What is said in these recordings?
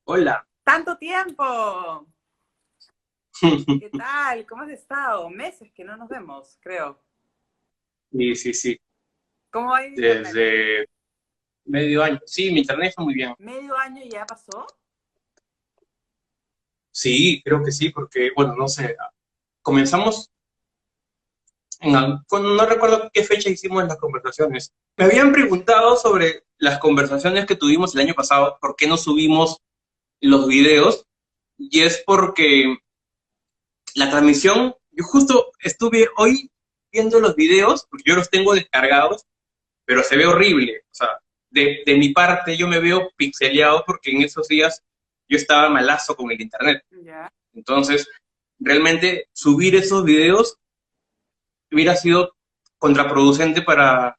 Hola. ¡Tanto tiempo! ¿Qué tal? ¿Cómo has estado? Meses que no nos vemos, creo. Sí, sí, sí. ¿Cómo va el internet? Desde medio año. Sí, mi internet fue muy bien. ¿Medio año ya pasó? Sí, creo que sí, porque, bueno, no sé, comenzamos no recuerdo qué fecha hicimos las conversaciones. Me habían preguntado sobre las conversaciones que tuvimos el año pasado, por qué no subimos los videos, y es porque la transmisión, yo justo estuve hoy viendo los videos, porque yo los tengo descargados, pero se ve horrible. O sea, de mi parte yo me veo pixeleado porque en esos días yo estaba malazo con el internet. Ya. Entonces, realmente subir esos videos hubiera sido contraproducente para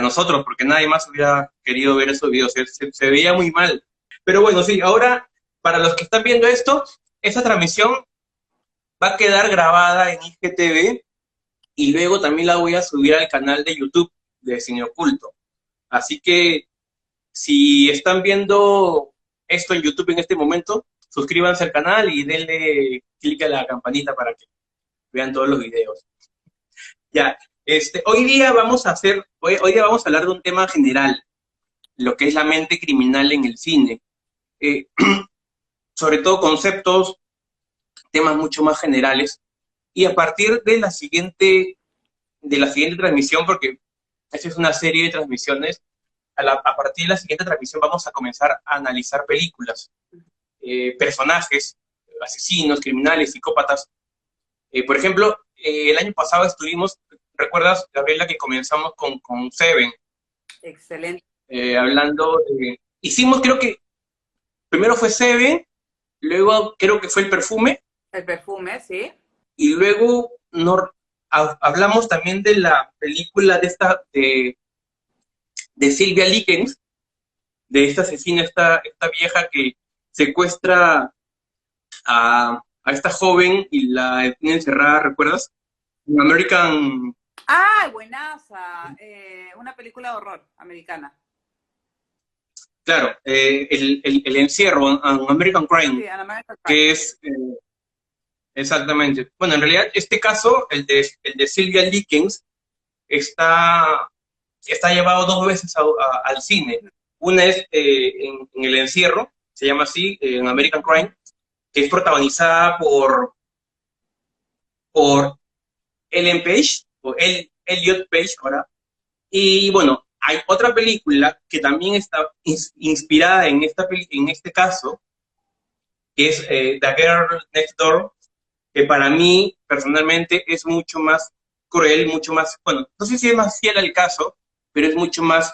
nosotros, porque nadie más hubiera querido ver esos videos. Se veía muy mal. Pero bueno, sí, ahora, para los que están viendo esto, esa transmisión va a quedar grabada en IGTV y luego también la voy a subir al canal de YouTube de Cine Oculto. Así que si están viendo esto en YouTube en este momento, suscríbanse al canal y denle clic a la campanita para que vean todos los videos. Ya, hoy día vamos a hablar de un tema general, lo que es la mente criminal en el cine. Eh, Sobre todo conceptos, temas mucho más generales. Y a partir de la siguiente transmisión, porque esta es una serie de transmisiones, a partir de la siguiente transmisión vamos a comenzar a analizar películas, personajes, asesinos, criminales, psicópatas. Por ejemplo, el año pasado ¿recuerdas, Gabriela, que comenzamos con Seven? Excelente. Hablando hicimos, creo que primero fue Seven, luego creo que fue el perfume, El perfume, ¿sí? y luego hablamos también de la película de Sylvia Likens, de esta asesina, esta vieja que secuestra a esta joven y la tiene encerrada, ¿recuerdas? En American, ¡Ah, buenaza! Una película de horror americana. claro, el encierro, American Crime, Sí, An American Crime, que sí. es exactamente. Bueno, en realidad este caso, el de Sylvia Likens, está, está llevado dos veces al cine. Una es en El Encierro, se llama así, en American Crime, que es protagonizada por Ellen Page, o Elliot Page ahora. Y bueno, hay otra película que también está inspirada en este caso, que es The Girl Next Door, que para mí personalmente es mucho más cruel, mucho más, bueno, no sé si es más fiel al caso, pero es mucho más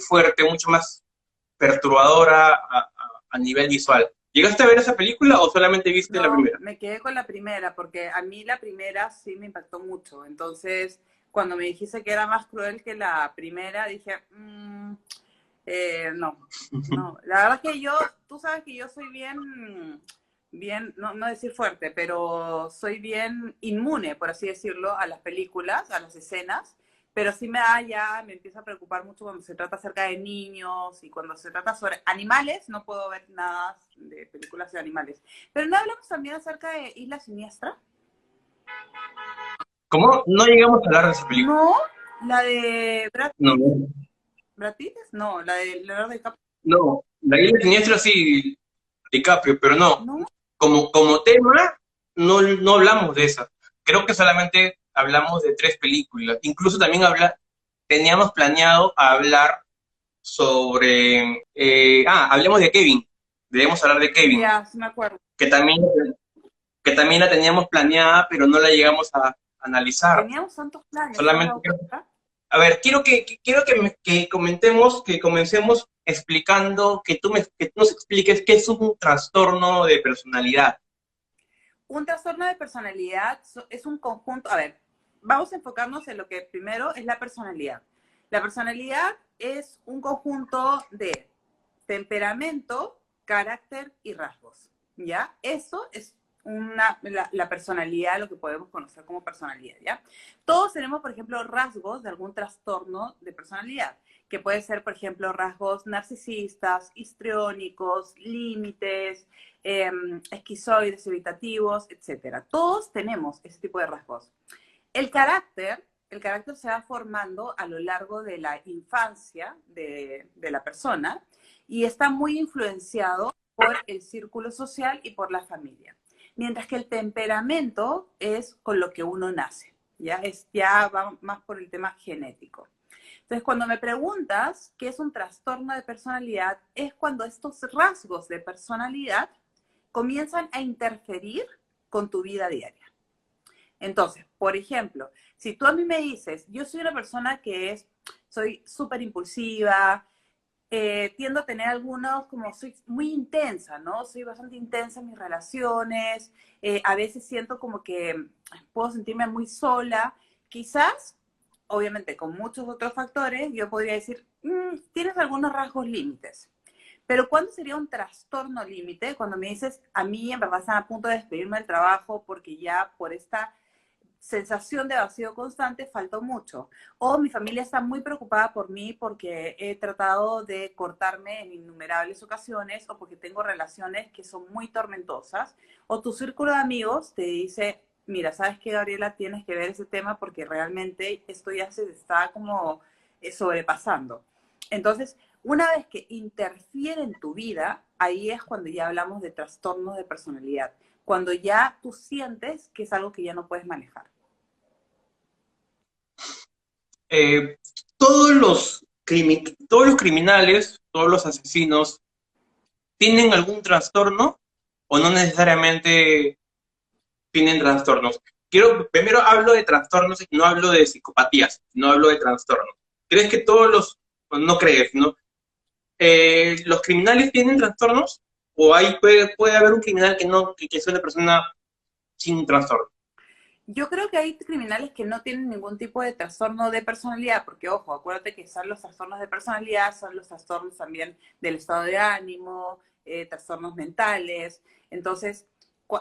fuerte, mucho más perturbadora a nivel visual. ¿Llegaste a ver esa película o solamente viste la No, primera? me quedé con la primera, porque a mí la primera sí me impactó mucho. Entonces, cuando me dijiste que era más cruel que la primera, dije, no, no. La verdad es que yo, tú sabes que yo soy bien, no decir fuerte, pero soy bien inmune, por así decirlo, a las películas, a las escenas. Pero sí me empieza a preocupar mucho cuando se trata acerca de niños y cuando se trata sobre animales, no puedo ver nada de películas de animales. Pero no hablamos también acerca de Isla Siniestra. ¿Cómo? No llegamos a hablar de esa película. No, la de Brad No, Pitt. ¿Brad Pitt? No, la de Leonardo DiCaprio. no. La isla siniestra sí, DiCaprio, pero no. No, Como tema, no hablamos de esa. Creo que solamente hablamos de tres películas. Incluso también teníamos planeado hablar sobre... hablemos de Kevin. Debemos hablar de Kevin, ya, sí me acuerdo. que también, que también la teníamos planeada, pero no la llegamos a analizar. Teníamos tantos planes, ¿te has Solamente dado cuenta? a ver, quiero que que comencemos explicando, que tú nos expliques qué es un trastorno de personalidad. Un trastorno de personalidad es un conjunto, a ver, vamos a enfocarnos en lo que primero es la personalidad. La personalidad es un conjunto de temperamento, carácter y rasgos, ¿ya? Eso es la personalidad, lo que podemos conocer como personalidad, ¿ya? Todos tenemos, por ejemplo, rasgos de algún trastorno de personalidad. que puede ser, por ejemplo, rasgos narcisistas, histriónicos, límites, esquizoides, evitativos, etcétera. Todos tenemos ese tipo de rasgos. El carácter se va formando a lo largo de la infancia de la persona y está muy influenciado por el círculo social y por la familia. Mientras que el temperamento es con lo que uno nace, ya va más por el tema genético. Entonces, cuando me preguntas qué es un trastorno de personalidad, es cuando estos rasgos de personalidad comienzan a interferir con tu vida diaria. Entonces, por ejemplo, si tú a mí me dices, yo soy una persona soy súper impulsiva, tiendo a tener algunos, como soy muy intensa, ¿no? Soy bastante intensa en mis relaciones, a veces siento como que puedo sentirme muy sola, quizás, obviamente con muchos otros factores, yo podría decir, tienes algunos rasgos límites. Pero ¿cuándo sería un trastorno límite? Cuando me dices, a mí en verdad están a punto de despedirme del trabajo porque ya por esta sensación de vacío constante faltó mucho. O mi familia está muy preocupada por mí porque he tratado de cortarme en innumerables ocasiones o porque tengo relaciones que son muy tormentosas. O tu círculo de amigos te dice, mira, ¿sabes qué, Gabriela? Tienes que ver ese tema porque realmente esto ya se está como sobrepasando. Entonces, una vez que interfiere en tu vida, ahí es cuando ya hablamos de trastornos de personalidad, cuando ya tú sientes que es algo que ya no puedes manejar. Eh, todos los criminales, todos los asesinos, ¿tienen algún trastorno o no necesariamente tienen trastornos? Primero hablo de trastornos y no hablo de psicopatías, no hablo de trastornos. ¿Crees que no crees, ¿no? ¿Los criminales tienen trastornos? ¿O puede haber un criminal que sea una persona sin trastorno? Yo creo que hay criminales que no tienen ningún tipo de trastorno de personalidad, porque ojo, acuérdate que son los trastornos de personalidad, son los trastornos también del estado de ánimo, trastornos mentales. Entonces,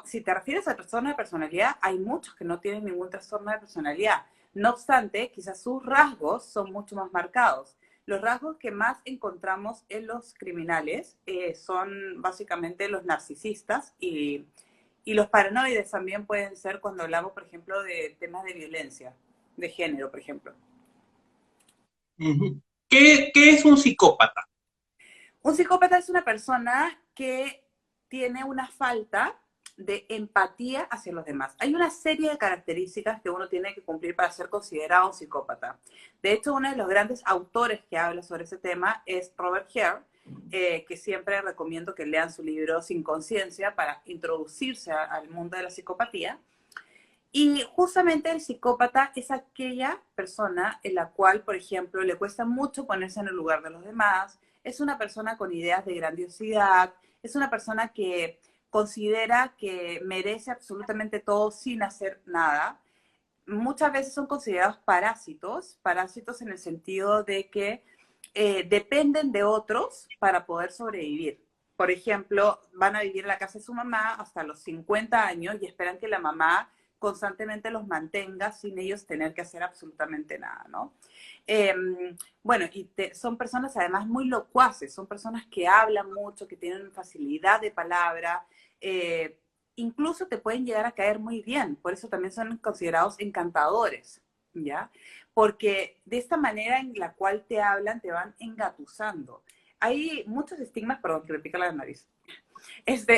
si te refieres a trastorno de personalidad, hay muchos que no tienen ningún trastorno de personalidad. No obstante, quizás sus rasgos son mucho más marcados. Los rasgos que más encontramos en los criminales son básicamente los narcisistas y los paranoides también pueden ser cuando hablamos, por ejemplo, de temas de violencia, de género, por ejemplo. Uh-huh. ¿Qué es un psicópata? Un psicópata es una persona que tiene una falta de empatía hacia los demás. Hay una serie de características que uno tiene que cumplir para ser considerado un psicópata. De hecho, uno de los grandes autores que habla sobre ese tema es Robert Hare, que siempre recomiendo que lean su libro Sin Conciencia para introducirse al mundo de la psicopatía. Y justamente el psicópata es aquella persona en la cual, por ejemplo, le cuesta mucho ponerse en el lugar de los demás, es una persona con ideas de grandiosidad, es una persona que considera que merece absolutamente todo sin hacer nada. Muchas veces son considerados parásitos en el sentido de que dependen de otros para poder sobrevivir. Por ejemplo, van a vivir en la casa de su mamá hasta los 50 años y esperan que la mamá constantemente los mantenga sin ellos tener que hacer absolutamente nada, ¿no? Bueno, son personas además muy locuaces, son personas que hablan mucho, que tienen facilidad de palabra, incluso te pueden llegar a caer muy bien, por eso también son considerados encantadores, ¿ya? Porque de esta manera en la cual te hablan, te van engatusando. Hay muchos estigmas, perdón, que me pica la nariz.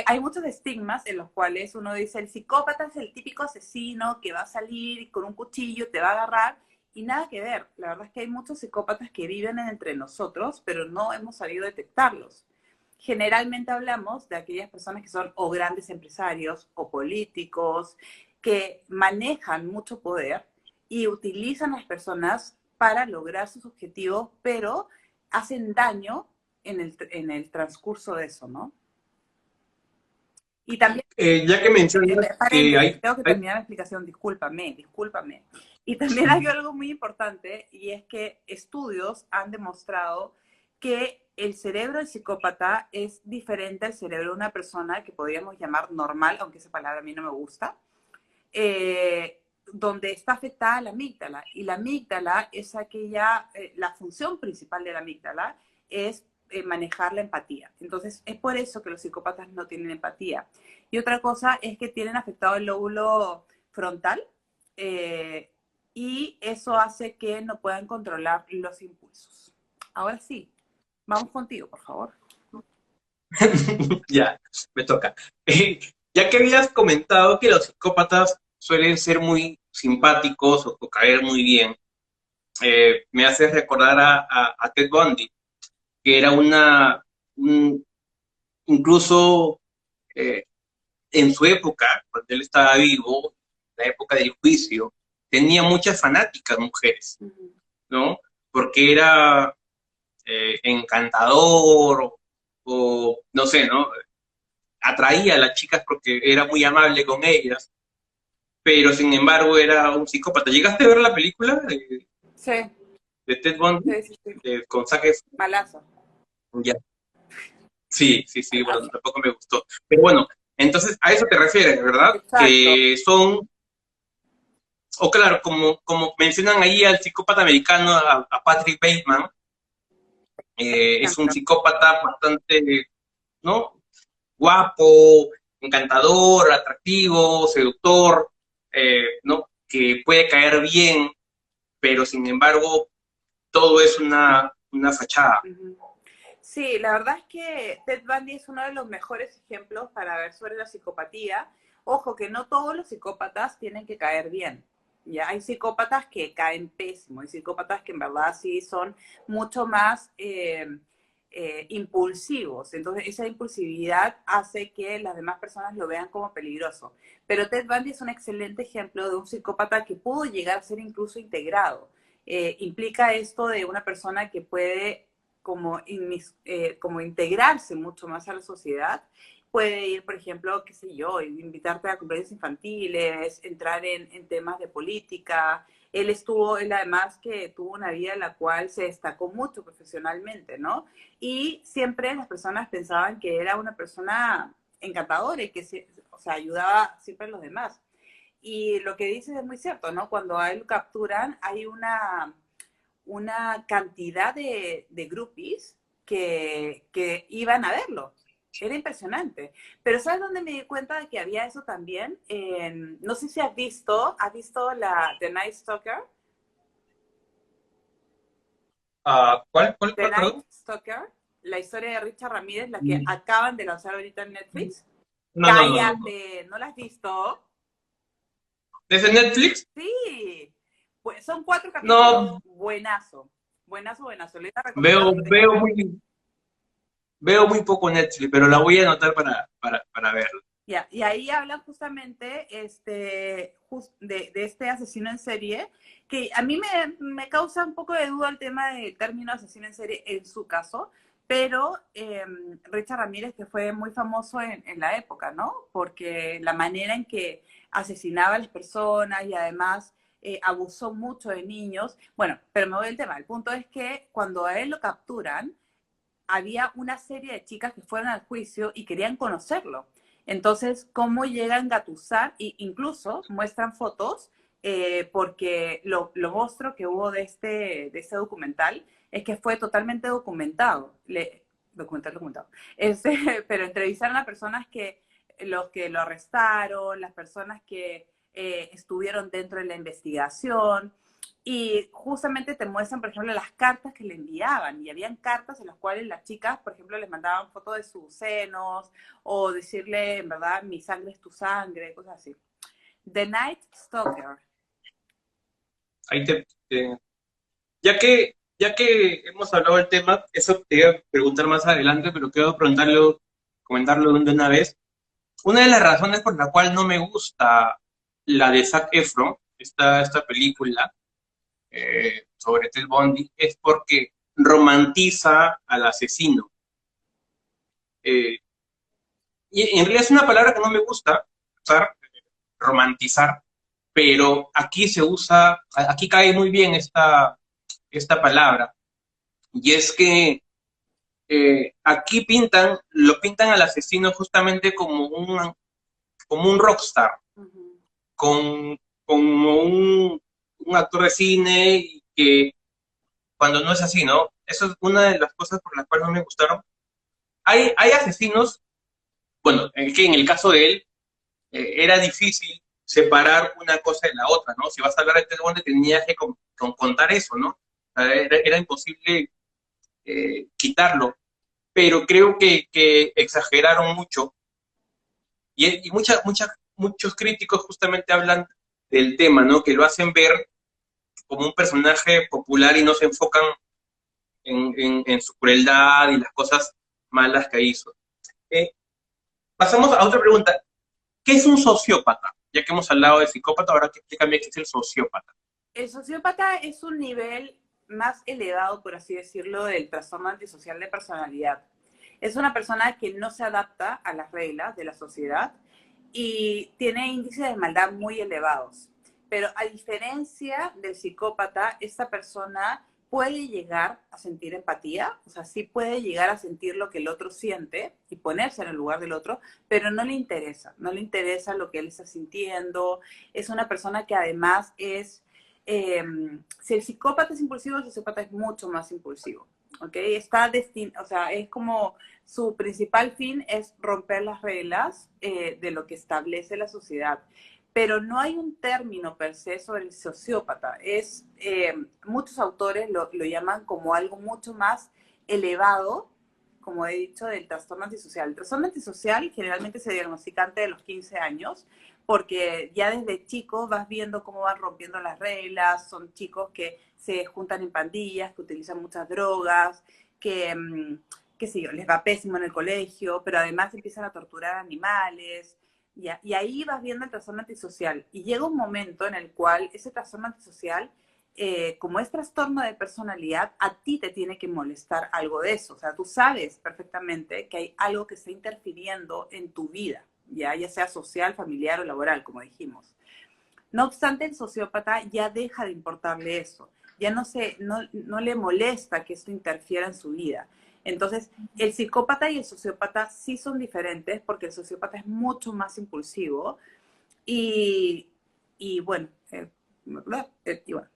Hay muchos estigmas en los cuales uno dice, el psicópata es el típico asesino que va a salir y con un cuchillo te va a agarrar, y nada que ver. La verdad es que hay muchos psicópatas que viven entre nosotros, pero no hemos sabido detectarlos. Generalmente hablamos de aquellas personas que son o grandes empresarios o políticos, que manejan mucho poder y utilizan a las personas para lograr sus objetivos, pero hacen daño en el transcurso de eso, ¿no? Y también, Ya que mencionas que paréntesis, tengo que terminar la explicación, discúlpame. Y también hay algo muy importante, y es que estudios han demostrado que el cerebro del psicópata es diferente al cerebro de una persona que podríamos llamar normal, aunque esa palabra a mí no me gusta. donde está afectada la amígdala. Y la amígdala es aquella, la función principal de la amígdala es manejar la empatía. Entonces, es por eso que los psicópatas no tienen empatía. Y otra cosa es que tienen afectado el lóbulo frontal y eso hace que no puedan controlar los impulsos. Ahora sí, vamos contigo, por favor. Ya, me toca. Ya que habías comentado que los psicópatas suelen ser muy simpáticos o caer muy bien, me hace recordar a Ted Bundy, que era incluso eh, en su época, cuando él estaba vivo, la época del juicio, tenía muchas fanáticas mujeres, ¿no? Porque era encantador o no sé, ¿no? Atraía a las chicas porque era muy amable con ellas, pero sin embargo era un psicópata. ¿Llegaste a ver la película Sí, de Ted Bundy sí, sí, sí. con Zac Efron? Malazo. Ya. Sí, sí, sí, bueno, Malazo. tampoco me gustó. Pero bueno, entonces a eso te refieres, ¿verdad? Exacto. Que son, o claro, como mencionan ahí al psicópata americano, a Patrick Bateman, es un Ejemplo. psicópata bastante, ¿no? Guapo, encantador, atractivo, seductor, ¿no? Que puede caer bien, pero sin embargo todo es una fachada. Sí, la verdad es que Ted Bundy es uno de los mejores ejemplos para ver sobre la psicopatía. Ojo, que no todos los psicópatas tienen que caer bien. Ya hay psicópatas que caen pésimo, hay psicópatas que en verdad sí son mucho más impulsivos. Entonces, esa impulsividad hace que las demás personas lo vean como peligroso. Pero Ted Bundy es un excelente ejemplo de un psicópata que pudo llegar a ser incluso integrado. Implica esto de una persona que puede como integrarse mucho más a la sociedad. Puede ir, por ejemplo, qué sé yo, invitarte a cumpleaños infantiles, entrar en temas de política. Él además que tuvo una vida en la cual se destacó mucho profesionalmente, ¿no? Y siempre las personas pensaban que era una persona encantadora y que, o sea, ayudaba siempre a los demás. Y lo que dices es muy cierto, ¿no? Cuando a él lo capturan, hay una cantidad de groupies que iban a verlo. Era impresionante. Pero ¿sabes dónde me di cuenta de que había eso también? No sé si has visto la The Night Stalker? The ¿Cuál, Night perdón? Stalker, la historia de Richard Ramírez, la que acaban de lanzar ahorita en Netflix. No, no, no, no, no. Cállate, ¿no la has visto? ¿Desde Netflix? Sí, pues son 4 capítulos. No, Buenazo, buenazo, buenazo. Le voy a recomendar veo, donde tenga. veo muy poco Netflix, pero la voy a anotar para verlo. Ya, y ahí hablan justamente de este asesino en serie, que a mí me causa un poco de duda el tema del término asesino en serie en su caso, pero Richard Ramírez, que fue muy famoso en la época, ¿no? Porque la manera en que asesinaba a las personas y además abusó mucho de niños. Bueno, pero me voy del tema. El punto es que cuando a él lo capturan, había una serie de chicas que fueron al juicio y querían conocerlo. Entonces, ¿cómo llega a engatusar? E incluso muestran fotos, porque lo monstruo que hubo de este documental es que fue totalmente documentado. Documentado. Pero entrevistaron a personas los que lo arrestaron, las personas que estuvieron dentro de la investigación. Y justamente te muestran, por ejemplo, las cartas que le enviaban. Y habían cartas en las cuales las chicas, por ejemplo, les mandaban fotos de sus senos o decirle, en verdad, mi sangre es tu sangre, cosas así. The Night Stalker. Ahí ya que hemos hablado del tema, eso te iba a preguntar más adelante, pero quiero comentarlo de una vez. Una de las razones por la cual no me gusta la de Zac Efron, esta película sobre Ted Bundy, es porque romantiza al asesino. Eh, y en realidad es una palabra que no me gusta usar, romantizar, pero aquí cae muy bien esta palabra. Y es que aquí lo pintan al asesino justamente como un rockstar, Uh -huh. con como un actor de cine y que cuando no es así, ¿no? Eso es una de las cosas por las cuales no me gustaron. Hay asesinos, bueno, que en el caso de él era difícil separar una cosa de la otra, ¿no? Si vas a hablar de Ted Bundy tenías que contar eso, ¿no? O sea, era imposible quitarlo, pero creo que exageraron mucho y muchos críticos justamente hablan del tema, ¿no? Que lo hacen ver como un personaje popular y no se enfocan en su crueldad y las cosas malas que hizo. Eh, Pasamos a otra pregunta. ¿Qué es un sociópata? Ya que hemos hablado de psicópata, ahora explícame qué es el sociópata. El sociópata es un nivel más elevado, por así decirlo, del trastorno antisocial de personalidad. Es una persona que no se adapta a las reglas de la sociedad y tiene índices de maldad muy elevados. Pero a diferencia del psicópata, esta persona puede llegar a sentir empatía, o sea, sí puede llegar a sentir lo que el otro siente y ponerse en el lugar del otro, pero no le interesa lo que él está sintiendo. Es una persona que además es, si el psicópata es impulsivo, el sociópata es mucho más impulsivo. ¿Ok? Está o sea, es como su principal fin es romper las reglas de lo que establece la sociedad. Pero no hay un término per se sobre el sociópata. Muchos autores lo llaman como algo mucho más elevado, como he dicho, del trastorno antisocial. El trastorno antisocial generalmente se diagnostica antes de los 15 años, porque ya desde chicos vas viendo cómo van rompiendo las reglas, son chicos que se juntan en pandillas, que utilizan muchas drogas, que, qué sé yo, les va pésimo en el colegio, pero además empiezan a torturar animales, y ahí vas viendo el trastorno antisocial. Y llega un momento en el cual ese trastorno antisocial, como es trastorno de personalidad, a ti te tiene que molestar algo de eso. O sea, tú sabes perfectamente que hay algo que está interfiriendo en tu vida, ya sea social, familiar o laboral, como dijimos. No obstante, el sociópata ya deja de importarle eso, ya no le molesta que esto interfiera en su vida. Entonces, el psicópata y el sociópata sí son diferentes porque el sociópata es mucho más impulsivo y, y bueno, y bueno.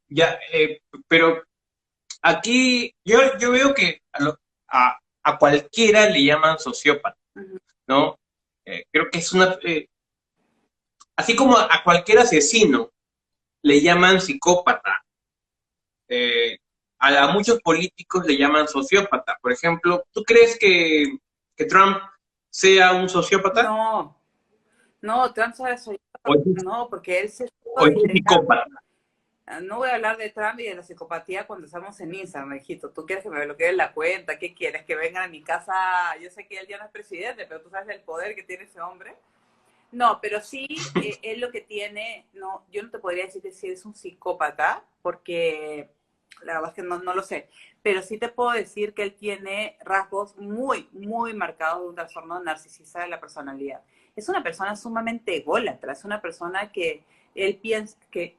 Ya, pero aquí yo veo que a cualquiera le llaman sociópata, ¿no? Creo que es así como a cualquier asesino le llaman psicópata, eh, a muchos políticos le llaman sociópata. Por ejemplo, ¿tú crees que Trump sea un sociópata No, no, Trump soy o no, porque él se o estuvo es un disfrazando. psicópata? No voy a hablar de Trump y de la psicopatía cuando estamos en Instagram, hijito. ¿Tú quieres que me bloqueen la cuenta? ¿Qué quieres? ¿Que vengan a mi casa? Yo sé que él ya no es presidente, pero tú sabes el poder que tiene ese hombre. No, pero sí, él lo que tiene, no, yo no te podría decir que sí es un psicópata, porque la verdad es que no lo sé, pero sí te puedo decir que él tiene rasgos muy, muy marcados de un trastorno narcisista de la personalidad. Es una persona sumamente ególatra, es una persona que él piensa que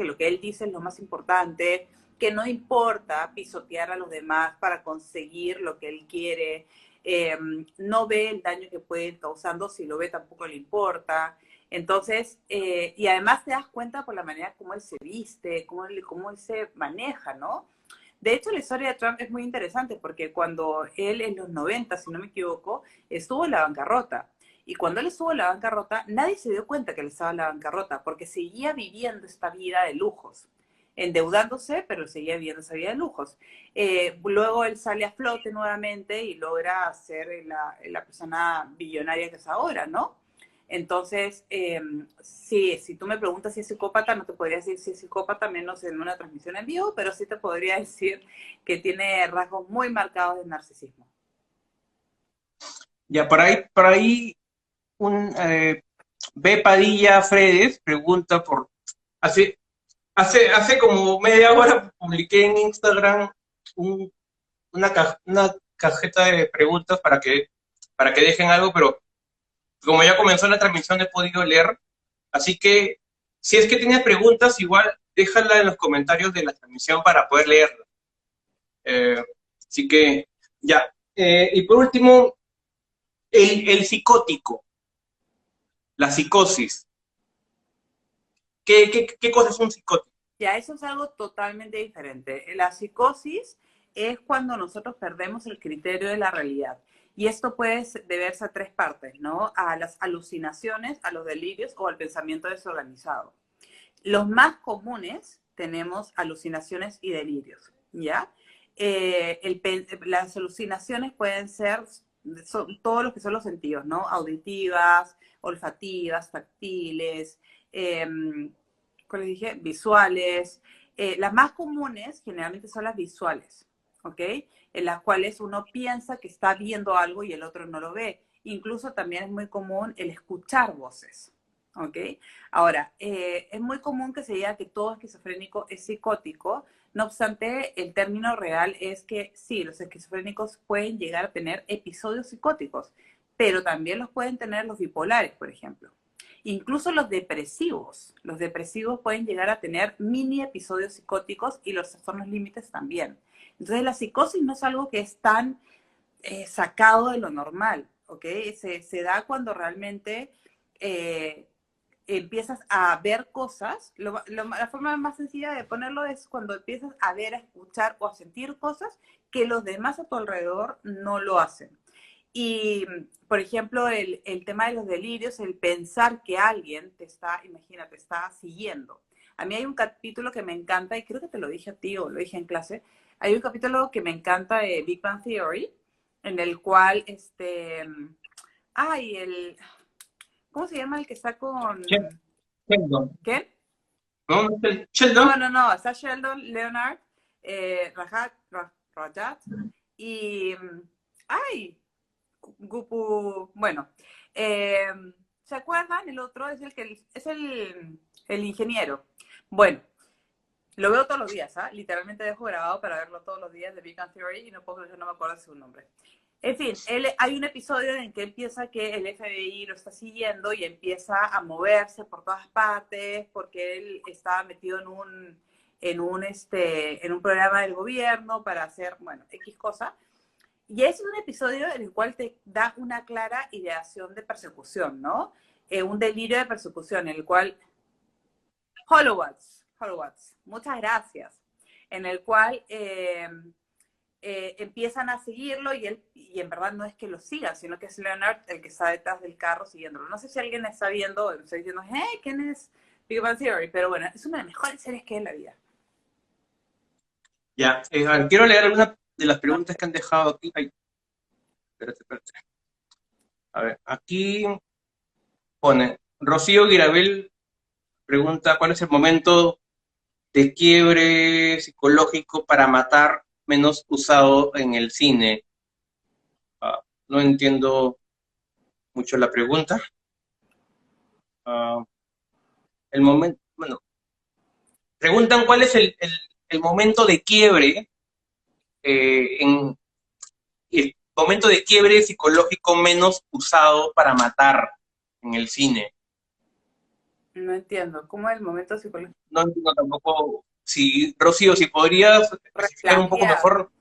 lo que él dice es lo más importante, que no importa pisotear a los demás para conseguir lo que él quiere, eh, no ve el daño que puede ir causando, si lo ve tampoco le importa. Entonces, y además te das cuenta por la manera como él se viste, cómo él se maneja, ¿no? De hecho, la historia de Trump es muy interesante porque cuando él en los 90, si no me equivoco, estuvo en la bancarrota. Y cuando él estuvo en la bancarrota, nadie se dio cuenta que él estaba en la bancarrota porque seguía viviendo esta vida de lujos, endeudándose, pero seguía viviendo esa vida de lujos. Luego él sale a flote nuevamente y logra ser la persona billonaria que es ahora, ¿no? Entonces, sí, si tú me preguntas si es psicópata, no te podría decir si es psicópata, menos en una transmisión en vivo, pero sí te podría decir que tiene rasgos muy marcados de narcisismo. Ya, por ahí un B. Padilla Fredes pregunta hace, hace como media hora publiqué en Instagram un- una cajeta de preguntas para que dejen algo, pero como ya comenzó la transmisión no he podido leer, así que si es que tienes preguntas, igual déjala en los comentarios de la transmisión para poder leerla. Eh, Así que ya. Y por último, el psicótico. La psicosis. ¿Qué cosa es un psicótico? Ya, eso es algo totalmente diferente. La psicosis es cuando nosotros perdemos el criterio de la realidad. Y esto puede deberse a tres partes, ¿no? A las alucinaciones, a los delirios o al pensamiento desorganizado. Los más comunes tenemos alucinaciones y delirios, ¿ya? Las alucinaciones pueden ser todos los que son los sentidos, ¿no? Auditivas, olfativas, táctiles, eh, ¿cómo les dije? Visuales. Las más comunes generalmente son las visuales, ¿ok? En las cuales uno piensa que está viendo algo y el otro no lo ve. Incluso también es muy común el escuchar voces, ¿ok? Ahora, es muy común que se diga que todo esquizofrénico es psicótico. No obstante, el término real es que sí, los esquizofrénicos pueden llegar a tener episodios psicóticos, pero también los pueden tener los bipolares, por ejemplo. Incluso los depresivos pueden llegar a tener mini episodios psicóticos y los trastornos límites también. Entonces la psicosis no es algo que es tan sacado de lo normal, ¿ok? Se da cuando realmente empiezas a ver cosas. La forma más sencilla de ponerlo es cuando empiezas a ver, a escuchar o a sentir cosas que los demás a tu alrededor no lo hacen. Y, por ejemplo, el tema de los delirios, el pensar que alguien te está, imagínate, está siguiendo. A mí hay un capítulo que me encanta, y creo que te lo dije a ti o lo dije en clase, hay un capítulo que me encanta de Big Bang Theory, en el cual, ay, ¿cómo se llama el que está con, Sheldon. ¿qué? ¿No? No, Sheldon. no, no, está Sheldon, Leonard, Rajat, y, ay, Gupu, bueno, eh, ¿se acuerdan? El otro es el que es el ingeniero. Bueno, lo veo todos los días, ¿ah? Literalmente dejo grabado para verlo todos los días de Big Bang Theory y no puedo no me acuerdo de su nombre. En fin, hay un episodio en que él piensa que el FBI lo está siguiendo y empieza a moverse por todas partes porque él estaba metido en un programa del gobierno para hacer, bueno, X cosa. Y es un episodio en el cual te da una clara ideación de persecución, ¿no? Un delirio de persecución, en el cual Holowatz, muchas gracias, en el cual empiezan a seguirlo y en verdad no es que lo sigan, sino que es Leonard el que está detrás del carro siguiéndolo. No sé si alguien está viendo, está diciendo, hey, ¿quién es Big Bang Theory? Pero bueno, es una de las mejores series que hay en la vida. Ya, a ver, quiero leer algunas de las No, preguntas que han dejado aquí. Ay, espérate. A ver, aquí pone, Rocío Girabel pregunta, ¿cuál es el momento de quiebre psicológico para matar menos usado en el cine? No entiendo mucho la pregunta. Ah, el momento, bueno, preguntan cuál es el momento de quiebre, el momento de quiebre psicológico menos usado para matar en el cine. no entiendo. ¿Cómo es el momento psicológico? No entiendo tampoco si, Rocío, si podrías especificar un poco Replantear, mejor.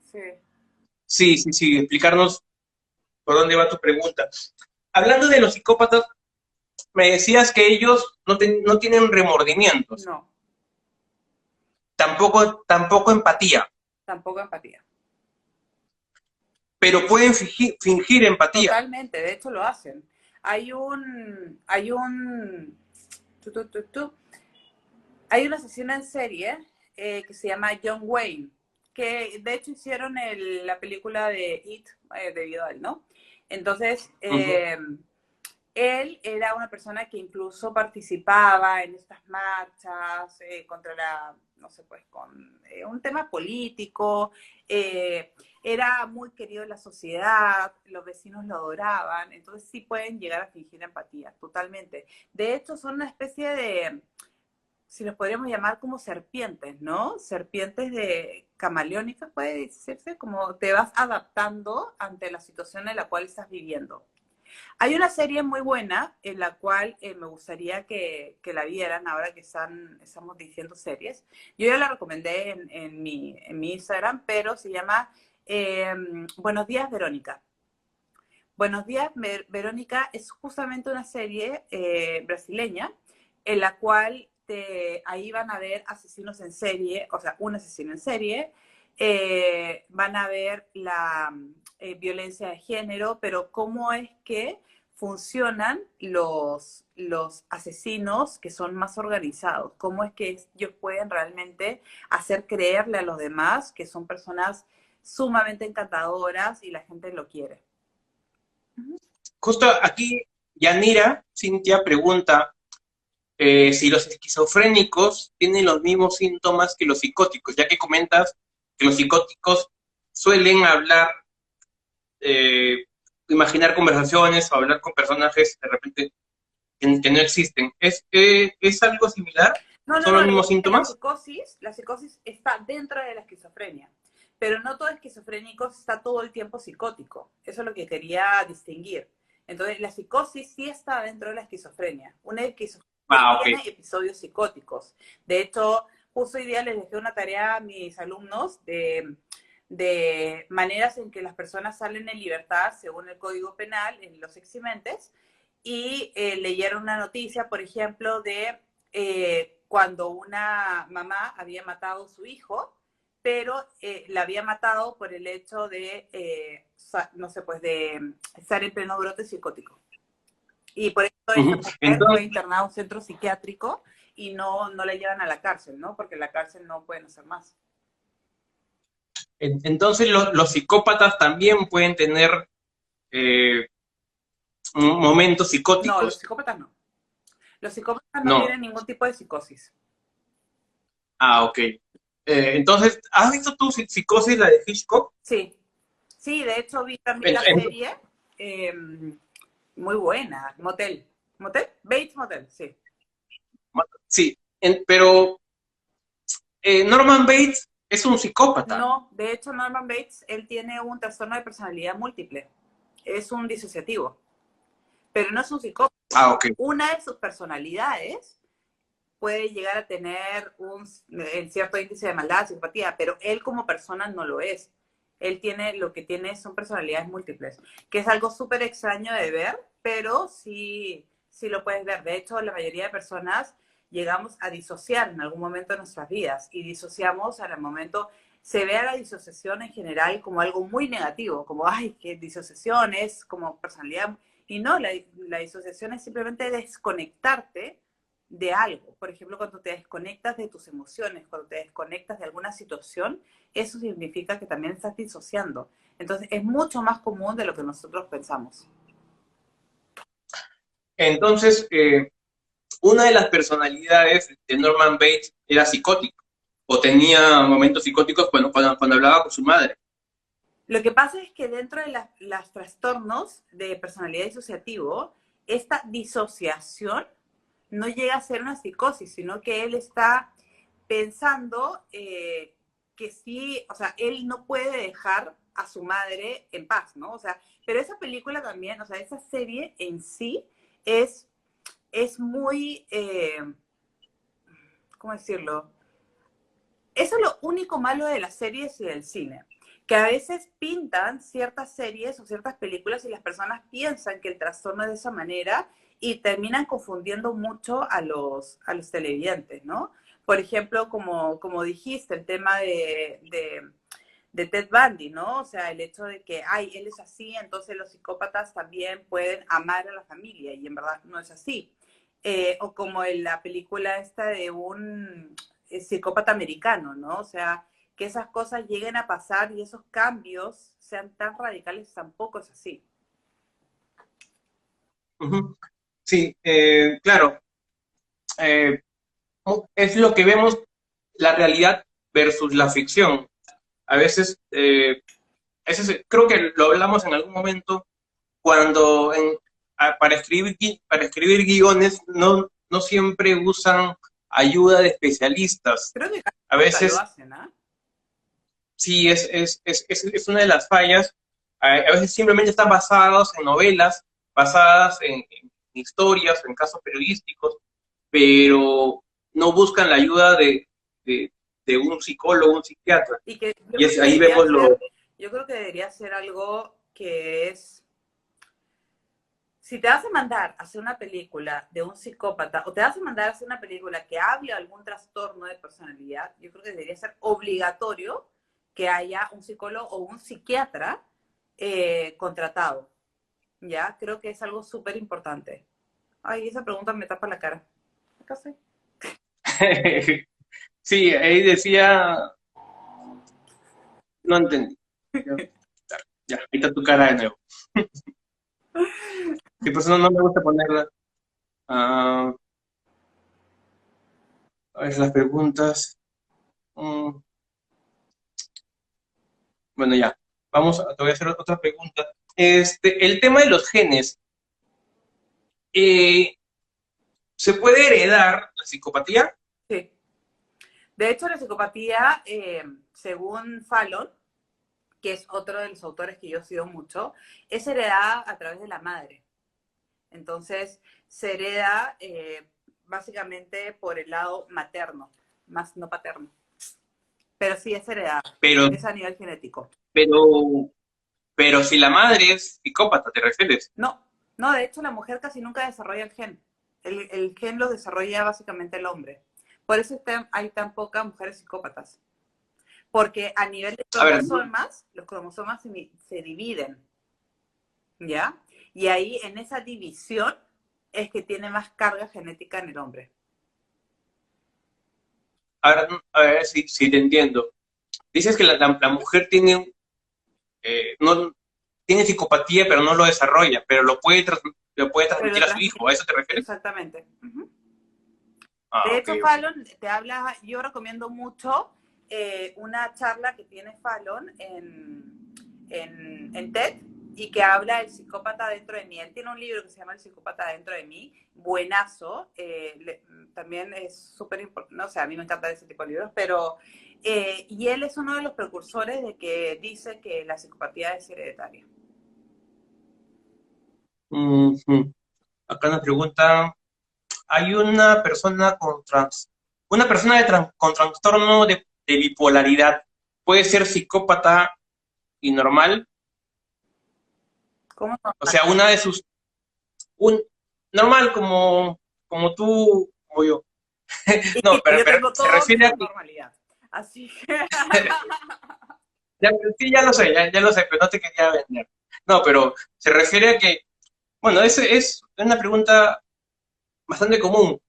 sí. Sí, explicarnos por dónde va tu pregunta. Hablando de los psicópatas, me decías que ellos no tienen remordimientos, No, tampoco empatía, tampoco empatía. pero pueden fingir empatía. Totalmente, de hecho lo hacen. Tu, tu, tu, tu. Hay una asesina en serie que se llama John Wayne, que de hecho hicieron la película de It debido a él, ¿no? Entonces, Uh -huh. él era una persona que incluso participaba en estas marchas contra no sé, pues con un tema político, era muy querido en la sociedad, los vecinos lo adoraban, entonces sí pueden llegar a fingir empatía, totalmente. De hecho, son una especie de, si los podríamos llamar como serpientes, ¿no? Serpientes de camaleónicas, puede decirse, como te vas adaptando ante la situación en la cual estás viviendo. Hay una serie muy buena en la cual me gustaría que la vieran ahora que estamos diciendo series. Yo ya la recomendé en mi Instagram, pero se llama Buenos días, Verónica. Buenos días, Verónica es justamente una serie brasileña en la cual ahí van a ver asesinos en serie, o sea, un asesino en serie, van a ver la violencia de género, pero cómo es que funcionan los asesinos que son más organizados, cómo es que ellos pueden realmente hacer creerle a los demás que son personas sumamente encantadoras y la gente lo quiere. Justo aquí, Yanira, Cintia pregunta si los esquizofrénicos tienen los mismos síntomas que los psicóticos, ya que comentas que los psicóticos suelen hablar, eh, imaginar conversaciones o hablar con personajes de repente que no existen. ¿Es algo similar? No, no, ¿Son no, los mismos la síntomas? psicosis, la psicosis está dentro de la esquizofrenia, pero no todo esquizofrénico está todo el tiempo psicótico. Eso es lo que quería distinguir. Entonces, la psicosis sí está dentro de la esquizofrenia. Una esquizofrenia Ah, ok. tiene episodios psicóticos. De hecho, justo hoy día les dejé una tarea a mis alumnos de maneras en que las personas salen en libertad según el Código Penal en los eximentes y leyeron una noticia, por ejemplo, de cuando una mamá había matado a su hijo, pero la había matado por el hecho de, no sé, pues de estar en pleno brote psicótico. Y por eso esta Ujú. mujer fue Entonces, internada a un centro psiquiátrico y no la llevan a la cárcel, ¿no? Porque en la cárcel no pueden hacer más. entonces los psicópatas también pueden tener eh, momentos No, los psicóticos. psicópatas no. Los psicópatas no No. tienen ningún tipo de psicosis. Ah, ok. Entonces, ¿has visto tu psicosis, la de Hitchcock? Sí, sí, de hecho vi también En- la en- serie, muy buena, Motel. ¿Motel? Bates Motel, sí. sí, pero Norman Bates es un psicópata. No, de hecho Norman Bates, él tiene un trastorno de personalidad múltiple. Es un disociativo, pero no es un psicópata. Ah, ok. Una de sus personalidades puede llegar a tener un cierto índice de maldad, simpatía, pero él como persona no lo es. Él tiene, lo que tiene son personalidades múltiples, que es algo súper extraño de ver, pero sí, sí lo puedes ver. De hecho, la mayoría de personas llegamos a disociar en algún momento de nuestras vidas y disociamos en el momento, se ve a la disociación en general como algo muy negativo, como, ay, qué disociación es como personalidad. Y no, la disociación es simplemente desconectarte de algo. Por ejemplo, cuando te desconectas de tus emociones, cuando te desconectas de alguna situación, eso significa que también estás disociando. Entonces, es mucho más común de lo que nosotros pensamos. Entonces, una de las personalidades de Norman Bates era psicótico, o tenía momentos psicóticos cuando hablaba con su madre. Lo que pasa es que dentro de las trastornos de personalidad disociativo, esta disociación no llega a ser una psicosis, sino que él está pensando que sí, o sea, él no puede dejar a su madre en paz, ¿no? O sea, pero esa película también, o sea, esa serie en sí es, es muy, ¿cómo decirlo? Eso es lo único malo de las series y del cine, que a veces pintan ciertas series o ciertas películas y las personas piensan que el trastorno es de esa manera y terminan confundiendo mucho a los televidentes, ¿no? Por ejemplo, como dijiste, el tema de Ted Bundy, ¿no? O sea, el hecho de que, ay, él es así, entonces los psicópatas también pueden amar a la familia, y en verdad no es así. O como en la película esta de un psicópata americano, ¿no? O sea, que esas cosas lleguen a pasar y esos cambios sean tan radicales tampoco es así. Ujú. Sí, claro. Eh, es lo que vemos, la realidad versus la ficción. A veces, creo que lo hablamos en algún momento, cuando para escribir guiones no siempre usan ayuda de especialistas. Creo que A nunca lo veces hacen, ¿ah? sí es una de las fallas. A veces simplemente están basados en novelas, basadas en historias, en casos periodísticos, pero no buscan la ayuda de, de un psicólogo, un psiquiatra. Y que yo Y creo que ahí debería vemos ser, lo... yo creo que debería ser algo que es si te vas a mandar a hacer una película de un psicópata o te vas a mandar a hacer una película que hable de algún trastorno de personalidad, yo creo que debería ser obligatorio que haya un psicólogo o un psiquiatra contratado. ¿Ya? Creo que es algo súper importante. Ay, esa pregunta me tapa la cara. Acá estoy. Sí, ahí decía, no entendí. Ya, ahí está tu cara de nuevo. Sí, pues no me gusta ponerla. Ah, a ver las preguntas. Mm, bueno, ya. Te voy a hacer otra pregunta. El tema de los genes. eh, ¿Se puede heredar la psicopatía? Sí. De hecho, la psicopatía, según Fallon, que es otro de los autores que yo sigo mucho, es heredada a través de la madre. Entonces, se hereda básicamente por el lado materno, más no paterno. Pero sí es heredada, Pero, es a nivel genético. pero, pero si la madre es psicópata, ¿te refieres? No, no, de hecho la mujer casi nunca desarrolla el gen. El gen lo desarrolla básicamente el hombre. Por eso hay tan pocas mujeres psicópatas. Porque a nivel de A ver, cromosomas, los cromosomas se dividen, ¿ya? Y ahí en esa división es que tiene más carga genética en el hombre. a ver si te entiendo. Dices que la mujer no, tiene psicopatía, pero no lo desarrolla, pero lo puede Pero transmitir lo a su hijo. ¿A eso te refieres? exactamente. Uh-huh. Ah, De ok, hecho, ok. Fallon te habla, yo recomiendo mucho una charla que tiene Fallon en TED y que habla del psicópata dentro de mí. Él tiene un libro que se llama El psicópata dentro de mí, buenazo, también es súper importante, no sé, a mí me encantan ese tipo de libros, pero, y él es uno de los precursores de que dice que la psicopatía es hereditaria. Ujú. Acá nos preguntan, hay una persona con trastorno de bipolaridad, ¿puede ser psicópata y normal? ¿Cómo no? O sea, una de sus, un, normal como tú, como yo. No, Y yo pero tengo se todo refiere a menos que, normalidad. Así que... sí, ya lo sé, ya lo sé, pero no te quería vender. No, pero se refiere a que, bueno, ese es una pregunta bastante común.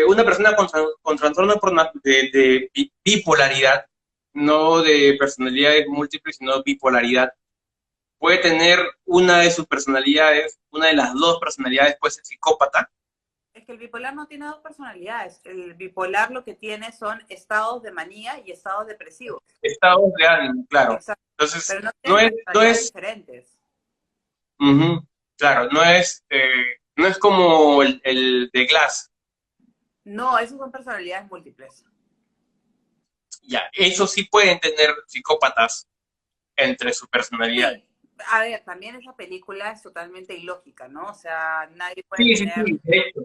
Una persona con trastorno de bipolaridad, no de personalidades múltiples, sino de bipolaridad, puede tener una de sus personalidades, una de las dos personalidades puede ser psicópata. Es que el bipolar no tiene dos personalidades. El bipolar lo que tiene son estados de manía y estados depresivos. Estados de ánimo, claro. Exacto. Entonces, Pero no no tienen no personalidades es, diferentes. ujú, claro, no es como el de Glass. No, esas son personalidades múltiples. Ya, eso sí pueden tener psicópatas entre su personalidad. Sí. A ver, también esa película es totalmente ilógica, ¿no? O sea, nadie puede Sí, sí, tener... sí, de hecho.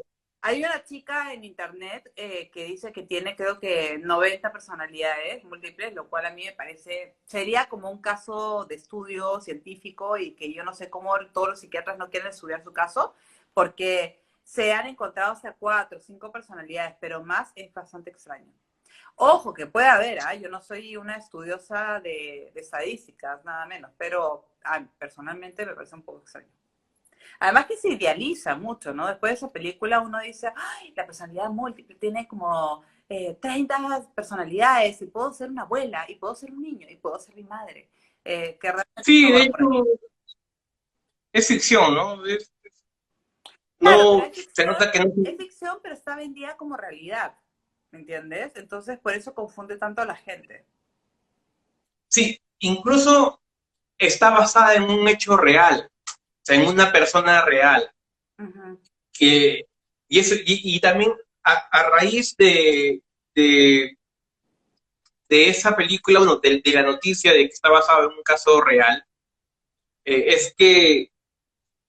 Hay una chica en internet que dice que tiene creo que 90 personalidades múltiples, lo cual a mí me parece, sería como un caso de estudio científico y que yo no sé cómo todos los psiquiatras no quieren estudiar su caso, porque se han encontrado hasta 4 o 5 personalidades, pero más es bastante extraño. Ojo, que puede haber, ¿eh? Yo no soy una estudiosa de estadísticas, nada menos, pero personalmente me parece un poco extraño. Además que se idealiza mucho, ¿no? Después de esa película uno dice, ay, la personalidad múltiple tiene como 30 personalidades y puedo ser una abuela y puedo ser un niño y puedo ser mi madre. Que realmente Sí, no de va por hecho, ahí. es ficción, ¿no? Claro, pero No, se nota que no. es ficción, pero está vendida como realidad, ¿me entiendes? Entonces por eso confunde tanto a la gente. Sí, incluso está basada en un hecho real, o sea, en una persona real. Ujú. Que, y también a raíz de, de esa película, bueno, de la noticia de que está basado en un caso real, es que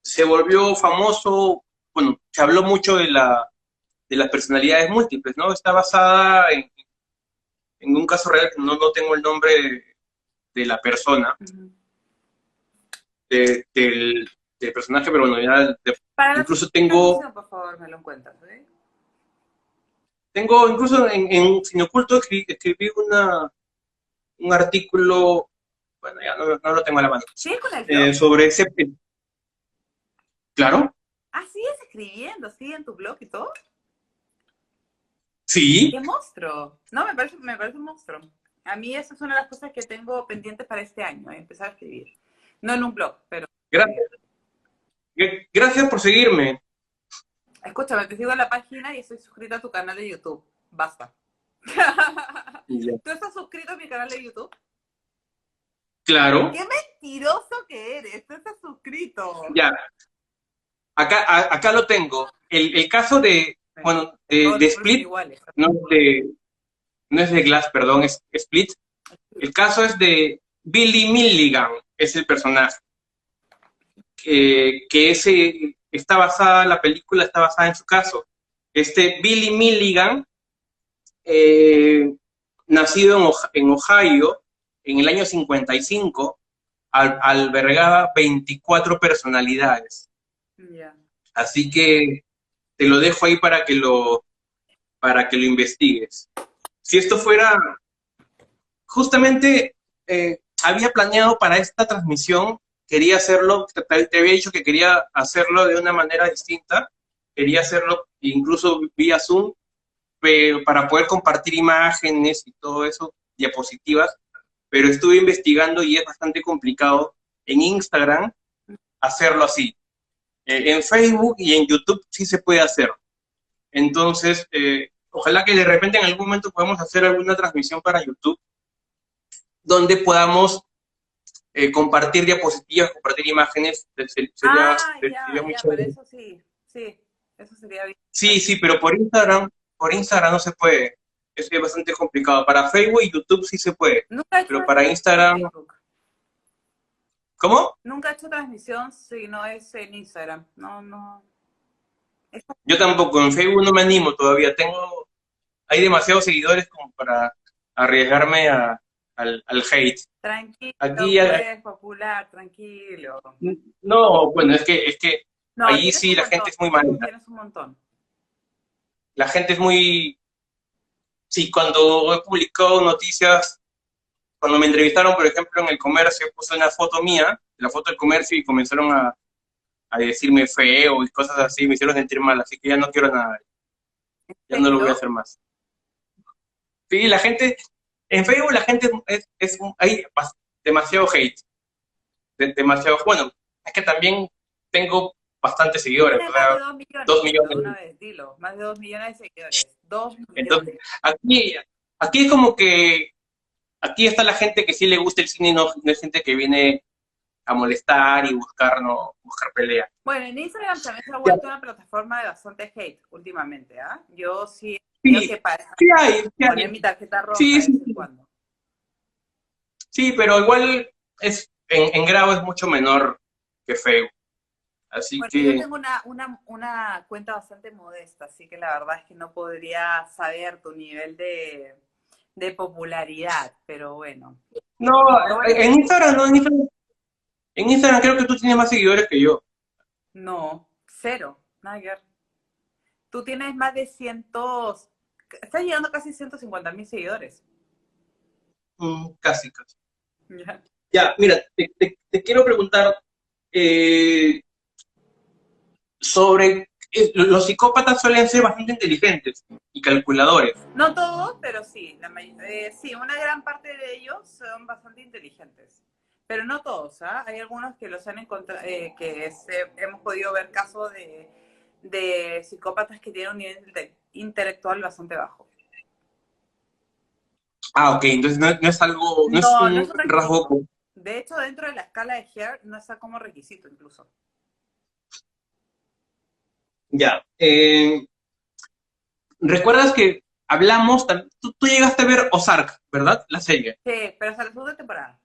se volvió famoso, bueno, se habló mucho de las personalidades múltiples, ¿no? Está basada en un caso real, que no tengo el nombre de la persona, Ujú. de, del, del personaje, pero bueno, ya Para la incluso siguiente tengo, transmisión, por favor, me lo encuentras, ¿eh? tengo incluso en Cine Oculto escribí un artículo, bueno, ya no lo tengo a la mano, ¿Sigues con el blog? sobre ese, claro, Ah, ¿sigues escribiendo? ¿Sigue en tu blog y todo? sí, ¡Qué monstruo! No, me parece un monstruo. A mí esa es una de las cosas que tengo pendientes para este año, empezar a escribir. No en un blog, pero escribir. gracias, gracias por seguirme. Escúchame, te sigo en la página y estoy suscrita a tu canal de YouTube. Basta. Ya. ¿Tú estás suscrito a mi canal de YouTube? Claro, ¡Qué mentiroso que eres! ¡Tú estás suscrito! ya, acá lo tengo. El caso de, Bueno, bueno, todos de los hombres son Split, iguales. no es no es de Glass, perdón, es Split. El caso es de Billy Milligan, es el personaje. Que la película está basada en su caso. Este Billy Milligan, eh, nacido en Ohio en el año 55, albergaba 24 personalidades. Ya. Así que te lo dejo ahí para que lo investigues. Si esto fuera, justamente había planeado para esta transmisión, quería hacerlo, te había dicho que quería hacerlo de una manera distinta, quería hacerlo incluso vía Zoom, pero para poder compartir imágenes y todo eso, diapositivas, pero estuve investigando y es bastante complicado en Instagram hacerlo así. En Facebook y en YouTube sí se puede hacer. Entonces, ojalá que de repente en algún momento podamos hacer alguna transmisión para YouTube donde podamos compartir diapositivas, compartir imágenes, Ah, sería ya, muy ya, para chévere. eso sí. Sí, eso sería bien. Sí, sí, pero por Instagram no se puede. Es bastante complicado. Para Facebook y YouTube sí se puede, Nunca he hecho pero para transmisión en Instagram, Facebook. ¿cómo? Nunca he hecho transmisión si no es en Instagram. No, no. Está Yo tampoco, en Facebook no me animo todavía. Hay demasiados seguidores como para arriesgarme al hate. Aquí tranquilo, ya, pues, popular, tranquilo. no, bueno, es que No, ahí tienes sí un la gente montón. es muy mala. Tienes un montón. La gente es muy, sí, cuando he publicado noticias, cuando me entrevistaron, por ejemplo, en el comercio, puse una foto mía, la foto del comercio, y comenzaron a decirme feo y cosas así, me hicieron sentir mal, así que ya no quiero nada, ya ¿En no lo voy a serio? hacer más. Sí, la gente, en Facebook la gente hay demasiado hate, demasiado, bueno, es que también tengo bastantes seguidores, o Tienes más de sea, 2 millones, 2 millones. dilo de una vez, dilo. Más de 2 millones de seguidores. Dos Entonces, millones. aquí, aquí es como que, aquí está la gente que sí le gusta el cine y no es gente que viene a molestar y buscar, no, buscar pelea. Bueno, en Instagram también se ha Ya, vuelto una plataforma de bastante hate últimamente, ¿ah? Yo sí he tenido sí, que parar, sí poner hay. mi tarjeta roja Sí, de vez sí, en sí. cuando. Sí, pero igual en grado es mucho menor que Facebook. Así Bueno, yo que, tengo una cuenta bastante modesta, así que la verdad es que no podría saber tu nivel de popularidad, pero bueno. no, Lo bueno es que en Instagram, no, en Instagram creo que tú tienes más seguidores que yo. no, cero, nada que ver. Tú tienes más de cientos, estás llegando a casi 150.000 seguidores. Casi, casi. Ya. Ya, mira, te quiero preguntar eh, sobre, los psicópatas suelen ser bastante inteligentes y calculadores. No todos, pero sí, sí, una gran parte de ellos son bastante inteligentes. Pero no todos, ¿ah? Hay algunos que los han encontrado, hemos podido ver casos de psicópatas que tienen un nivel intelectual bastante bajo. Ah, ok, entonces no es algo, no es No, no es un un rasgo. requisito. De hecho, dentro de la escala de Hare no está como requisito incluso. Ya. ¿Recuerdas que hablamos, tú llegaste a ver Ozark, ¿verdad? La serie. Sí, pero hasta la segunda temporada.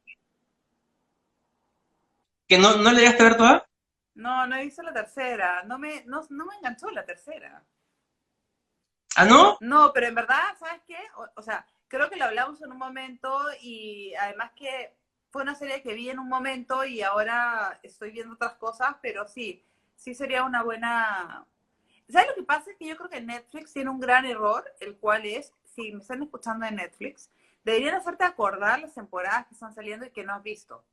¿Que no le llegaste a ver toda? No, no he visto la tercera. No me enganchó la tercera. ¿Ah, no? No, pero en verdad, ¿sabes qué? O sea, creo que lo hablamos en un momento y además que fue una serie que vi en un momento y ahora estoy viendo otras cosas, pero sí, sí sería una buena... ¿Sabes lo que pasa? Es que yo creo que Netflix tiene un gran error, el cual es, si me están escuchando de Netflix, deberían hacerte acordar las temporadas que están saliendo y que no has visto.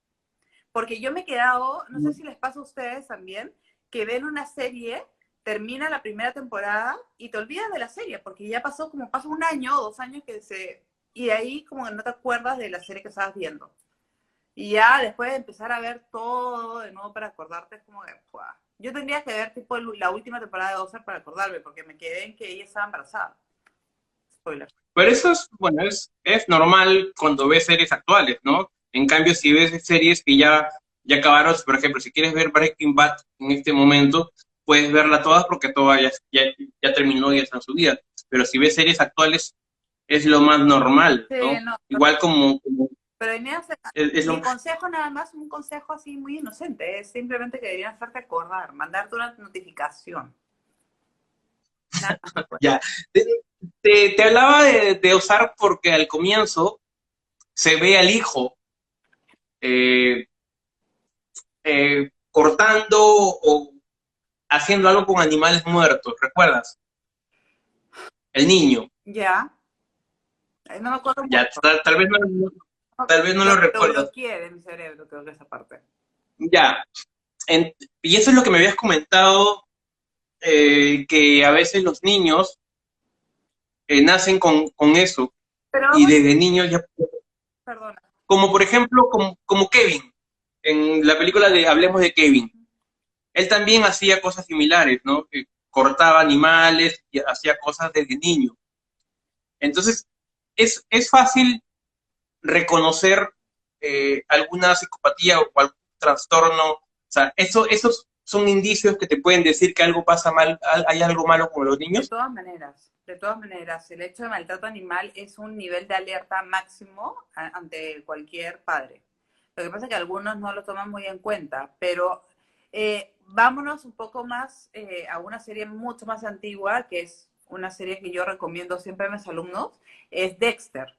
Porque yo me he quedado, no sé si les pasa a ustedes también, que ven una serie, termina la primera temporada y te olvidas de la serie, porque ya pasó como pasa un año o 2 años que se... Y de ahí como que no te acuerdas de la serie que estabas viendo. Y ya después de empezar a ver todo de nuevo para acordarte, es como que, ¡buah! Yo tendría que ver tipo la última temporada de Ozark para acordarme, porque me quedé en que ella estaba embarazada. Spoiler. Pero eso es, bueno, es normal cuando ves series actuales, ¿no? En cambio, si ves series que ya acabaron, por ejemplo, si quieres ver Breaking Bad en este momento, puedes verla todas porque toda ya terminó y ya está en su vida. Pero si ves series actuales, es lo más normal, Sí, ¿no? no, Igual como pero es mi lo... consejo nada más, un consejo así muy inocente, es simplemente que deberían hacerte acordar, mandarte una notificación. Nada más. Ya. Te, te hablaba de Ozark porque al comienzo se ve al hijo eh, cortando o haciendo algo con animales muertos, ¿recuerdas? El niño. Ya, no me acuerdo Ya, mucho, tal vez tal vez no lo lo recuerdas. bloqueé de mi cerebro, creo que esa parte. Ya. Y eso es lo que me habías comentado, que a veces los niños nacen con eso Pero y vamos, desde niños ya... perdona. Como por ejemplo, como Kevin, en la película de Hablemos de Kevin. Él también hacía cosas similares, ¿no? Cortaba animales y hacía cosas desde niño. Entonces, es fácil reconocer alguna psicopatía o algún trastorno. O sea, esos son indicios que te pueden decir que algo pasa mal, hay algo malo con los niños. De todas maneras, el hecho de maltrato animal es un nivel de alerta máximo ante cualquier padre. Lo que pasa es que algunos no lo toman muy en cuenta, pero vámonos un poco más a una serie mucho más antigua, que es una serie que yo recomiendo siempre a mis alumnos, es Dexter.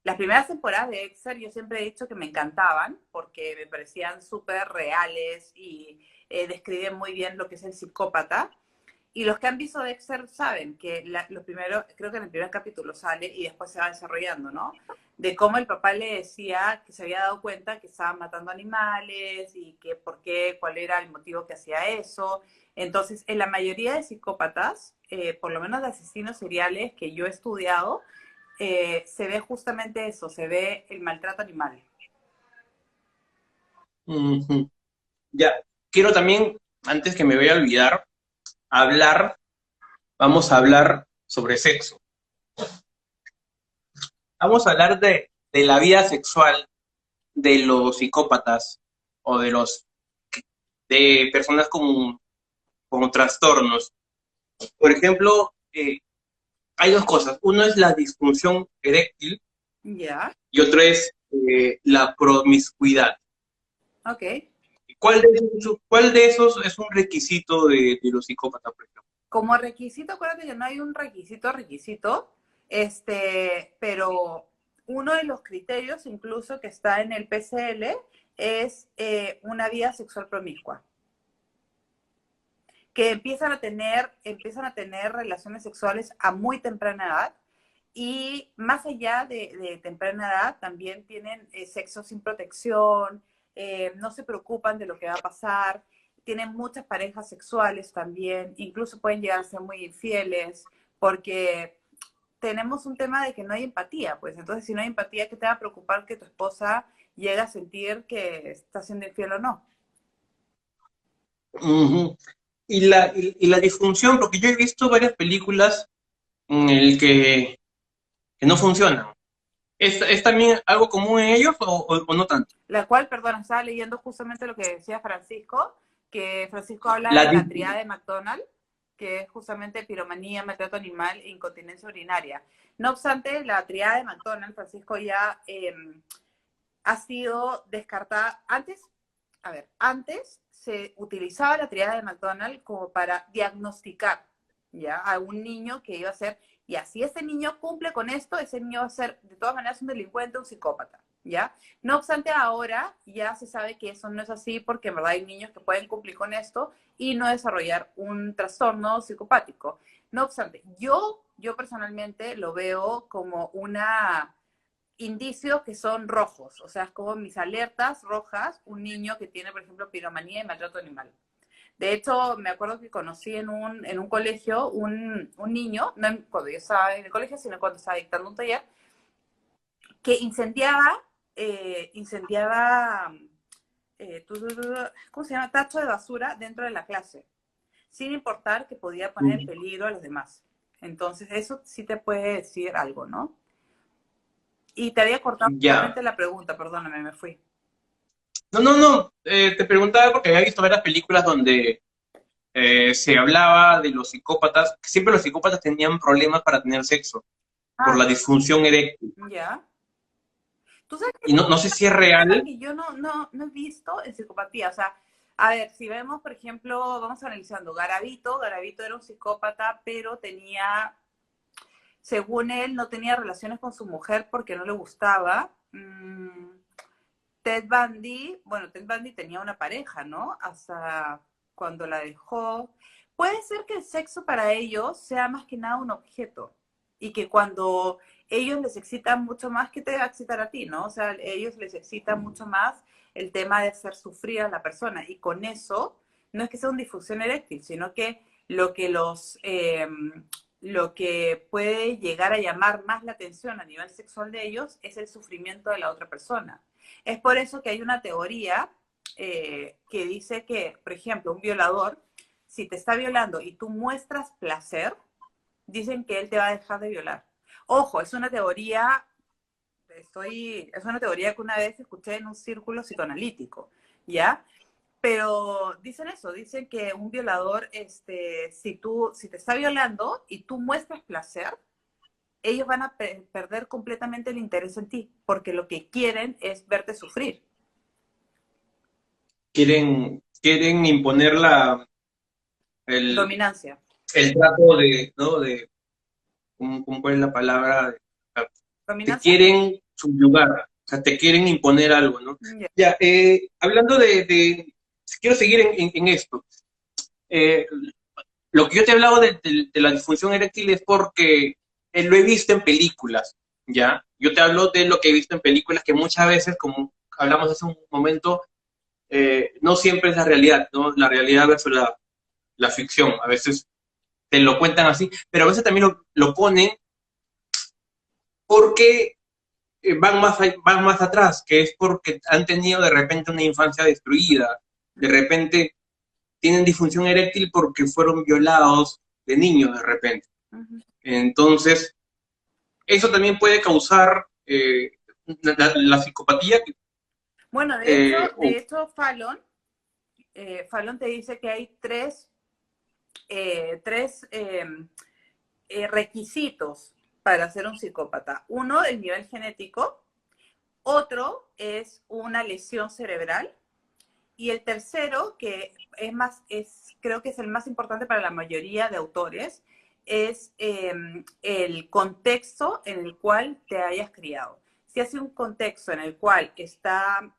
Las primeras temporadas de Dexter yo siempre he dicho que me encantaban porque me parecían súper reales y describen muy bien lo que es el psicópata. Y los que han visto Dexter saben que lo primero, creo que en el primer capítulo sale y después se va desarrollando, ¿no? De cómo el papá le decía que se había dado cuenta que estaban matando animales y que por qué, cuál era el motivo que hacía eso. Entonces, en la mayoría de psicópatas, por lo menos de asesinos seriales que yo he estudiado, se ve justamente eso, se ve el maltrato animal. Uh -huh. Ya, quiero también, antes que me vaya a olvidar, hablar, vamos a hablar sobre sexo. Vamos a hablar de la vida sexual de los psicópatas o de personas con trastornos. Por ejemplo, hay dos cosas. Uno es la disfunción eréctil Ya, y otro es la promiscuidad. ok. Cuál de esos es un requisito de los psicópatas, por ejemplo? Como requisito, acuérdate que no hay un requisito, pero uno de los criterios incluso que está en el PCL es una vida sexual promiscua, que empiezan a tener relaciones sexuales a muy temprana edad y más allá de temprana edad también tienen sexo sin protección, no se preocupan de lo que va a pasar, tienen muchas parejas sexuales también, incluso pueden llegar a ser muy infieles, porque tenemos un tema de que no hay empatía, pues entonces si no hay empatía, ¿qué te va a preocupar que tu esposa llegue a sentir que está siendo infiel o no? Uh-huh. Y la disfunción, porque yo he visto varias películas en el que no funcionan. Es también algo común en ellos o no tanto? La cual, perdón, estaba leyendo justamente lo que decía Francisco, que Francisco habla La de la dis- triada de McDonald, que es justamente piromanía, maltrato animal e incontinencia urinaria. No obstante, la triada de McDonald, Francisco, ya ha sido descartada. Antes se utilizaba la triada de McDonald como para diagnosticar ya a un niño que iba a ser, y así ese niño cumple con esto, ese niño va a ser de todas maneras un delincuente, un psicópata. ¿ya? No obstante, ahora ya se sabe que eso no es así porque en verdad hay niños que pueden cumplir con esto y no desarrollar un trastorno psicopático. No obstante, yo personalmente lo veo como una indicios que son rojos, o sea, es como mis alertas rojas, un niño que tiene, por ejemplo, piromanía y maltrato animal. De hecho, me acuerdo que conocí en un colegio un niño, no cuando yo estaba en el colegio, sino cuando estaba dictando un taller, que incendiaba, ¿cómo se llama? Tacho de basura dentro de la clase, sin importar que podía poner en peligro a los demás. Entonces, eso sí te puede decir algo, ¿no? Y te había cortado Ya. totalmente la pregunta, perdóname, me fui. No, no, no. Te preguntaba porque había visto varias películas donde se hablaba de los psicópatas, que siempre los psicópatas tenían problemas para tener sexo, por Ah, la disfunción eréctil. ya. Tú sabes que Y ese no, es no sé si es un tema real. que yo no he visto en psicopatía. O sea, a ver, si vemos, por ejemplo, vamos analizando, Garavito era un psicópata, pero tenía, según él, no tenía relaciones con su mujer porque no le gustaba. Ted Bundy, bueno, Ted Bundy tenía una pareja, ¿no? Hasta cuando la dejó. Puede ser que el sexo para ellos sea más que nada un objeto y que cuando ellos les excita mucho más, ¿qué te va a excitar a ti, no? O sea, ellos les excita mucho más el tema de hacer sufrir a la persona y con eso no es que sea una difusión eréctil, sino que lo que lo que puede llegar a llamar más la atención a nivel sexual de ellos es el sufrimiento de la otra persona. Es por eso que hay una teoría que dice que, por ejemplo, un violador, si te está violando y tú muestras placer, dicen que él te va a dejar de violar. Ojo, es una teoría, es una teoría que una vez escuché en un círculo psicoanalítico, ¿ya? Pero dicen eso, dicen que un violador, si te está violando y tú muestras placer, ellos van a perder completamente el interés en ti, porque lo que quieren es verte sufrir. Quieren imponer el, Dominancia. el trato de, ¿no? De, ¿cuál es la palabra? Te ¿Dominancia? quieren subyugar, o sea, te quieren imponer algo, ¿no? Ya. Ya, hablando quiero seguir en esto. Eh, lo que yo te he hablado de la disfunción eréctil es porque lo he visto en películas, ¿ya? Yo te hablo de lo que he visto en películas que muchas veces, como hablamos hace un momento, no siempre es la realidad, ¿no? La realidad versus la ficción. A veces te lo cuentan así, pero a veces también lo ponen porque van más atrás, que es porque han tenido de repente una infancia destruida, de repente tienen disfunción eréctil porque fueron violados de niños de repente. Ujú. Entonces, eso también puede causar la psicopatía. Bueno, O de hecho, Fallon te dice que hay tres requisitos para ser un psicópata. Uno, el nivel genético. Otro es una lesión cerebral. Y el tercero, que creo que es el más importante para la mayoría de autores, es el contexto en el cual te hayas criado. Si hace un contexto en el cual está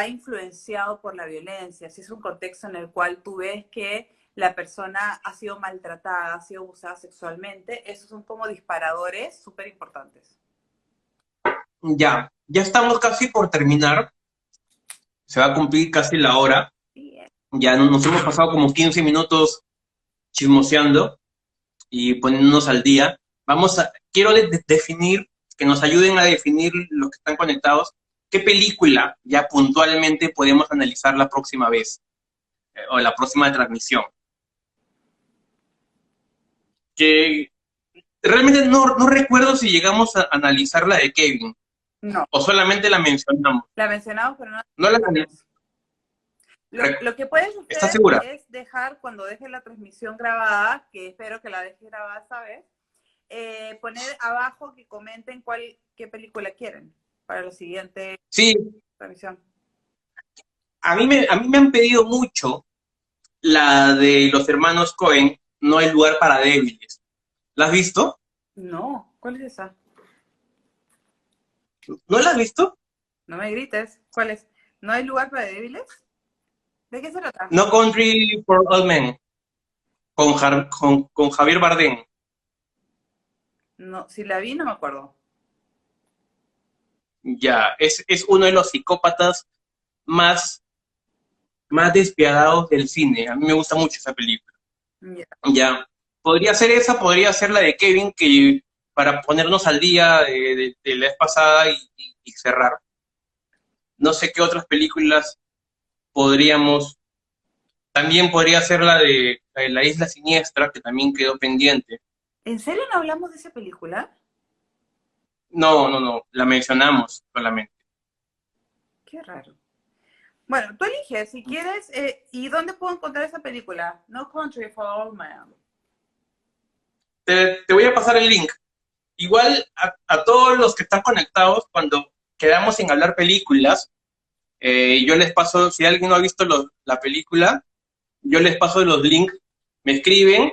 influenciado por la violencia, si es un contexto en el cual tú ves que la persona ha sido maltratada, ha sido abusada sexualmente, esos son como disparadores súper importantes. ya estamos casi por terminar, se va a cumplir casi la hora, Bien. ya nos hemos pasado como 15 minutos chismoseando y poniéndonos al día. Quiero definir, que nos ayuden a definir los que están conectados, qué película ya puntualmente podemos analizar la próxima vez, o la próxima transmisión. Que realmente no recuerdo si llegamos a analizar la de Kevin, No, o solamente la mencionamos. la mencionamos, pero no la No la analizamos. Lo que puedes ¿Estás hacer segura? es dejar, cuando dejes la transmisión grabada, que espero que la dejes grabada esta vez, poner abajo que comenten qué película quieren para la siguiente Sí, transmisión. a mí me han pedido mucho la de los hermanos Cohen, No hay lugar para débiles. ¿La has visto? No, ¿cuál es esa? ¿No la has visto? No me grites. ¿Cuál es? ¿No hay lugar para débiles? ¿De qué se trata? No Country for Old Men, con Javier Bardem. No, si la vi no me acuerdo. Ya, es uno de los psicópatas más, más despiadados del cine. A mí me gusta mucho esa película. Ya. Ya, podría ser esa, podría ser la de Kevin, que para ponernos al día de la vez pasada y cerrar. No sé qué otras películas podríamos. También podría ser la de La Isla Siniestra, que también quedó pendiente. ¿En serio no hablamos de esa película? No, no, no, la mencionamos solamente. Qué raro. Bueno, tú eliges si quieres. ¿Y dónde puedo encontrar esa película? No Country for Old Men. Te voy a pasar el link. Igual a todos los que están conectados, cuando quedamos sin hablar películas, yo les paso, si alguien no ha visto la película, yo les paso los links, me escriben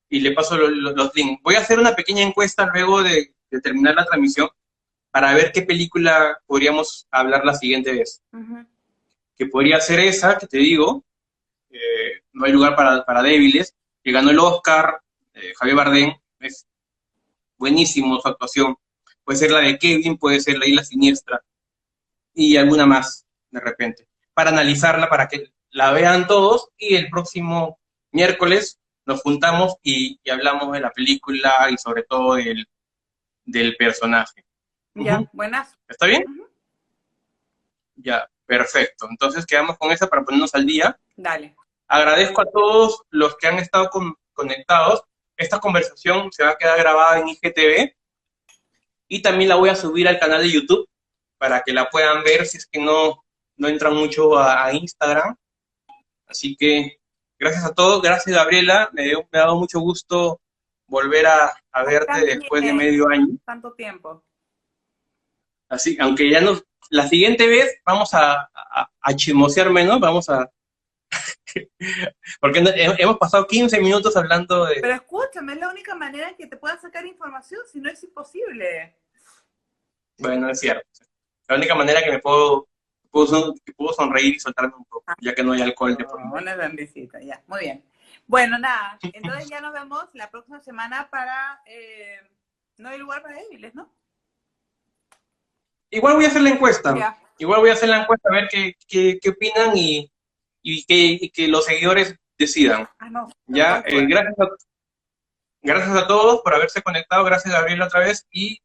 y le paso los links. Voy a hacer una pequeña encuesta luego de terminar la transmisión para ver qué película podríamos hablar la siguiente vez. Ujú. Que podría ser esa, que te digo, No hay lugar para débiles, que ganó el Oscar, Javier Bardem, es buenísimo su actuación. Puede ser la de Kevin, puede ser La Isla Siniestra y alguna más de repente. Para analizarla, para que la vean todos y el próximo miércoles nos juntamos y hablamos de la película y sobre todo del personaje. Ya, Ujú. buenas. ¿Está bien? Ujú. Ya, perfecto. Entonces quedamos con esa para ponernos al día. Dale. Agradezco a todos los que han estado conectados. Esta conversación se va a quedar grabada en IGTV y también la voy a subir al canal de YouTube para que la puedan ver si es que no entran mucho a Instagram. Así que gracias a todos, gracias Gabriela, me ha dado mucho gusto volver a verte después de También, medio año. tanto tiempo. Así, aunque ya nos, la siguiente vez vamos a chismosear menos, porque hemos pasado 15 minutos hablando de. Pero escúchame, es la única manera en que te puedan sacar información, si no es imposible. Bueno, es cierto. La única manera que que puedo sonreír y soltarme un poco, ya que no hay alcohol de por Oh, medio. una grandecita, ya, muy bien. Bueno, nada, entonces ya nos vemos la próxima semana para No hay lugar para débiles, ¿no? Igual voy a hacer la encuesta. Ya. Igual voy a hacer la encuesta a ver qué opinan y que los seguidores decidan. Ah, no, Ya, tal cual. gracias a todos por haberse conectado. Gracias, Gabriel, otra vez. Y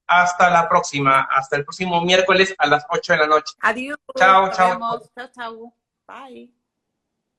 hasta la próxima. Hasta el próximo miércoles a las 8 de la noche. Adiós, Chao, nos chao. vemos. Chao, chao. Bye.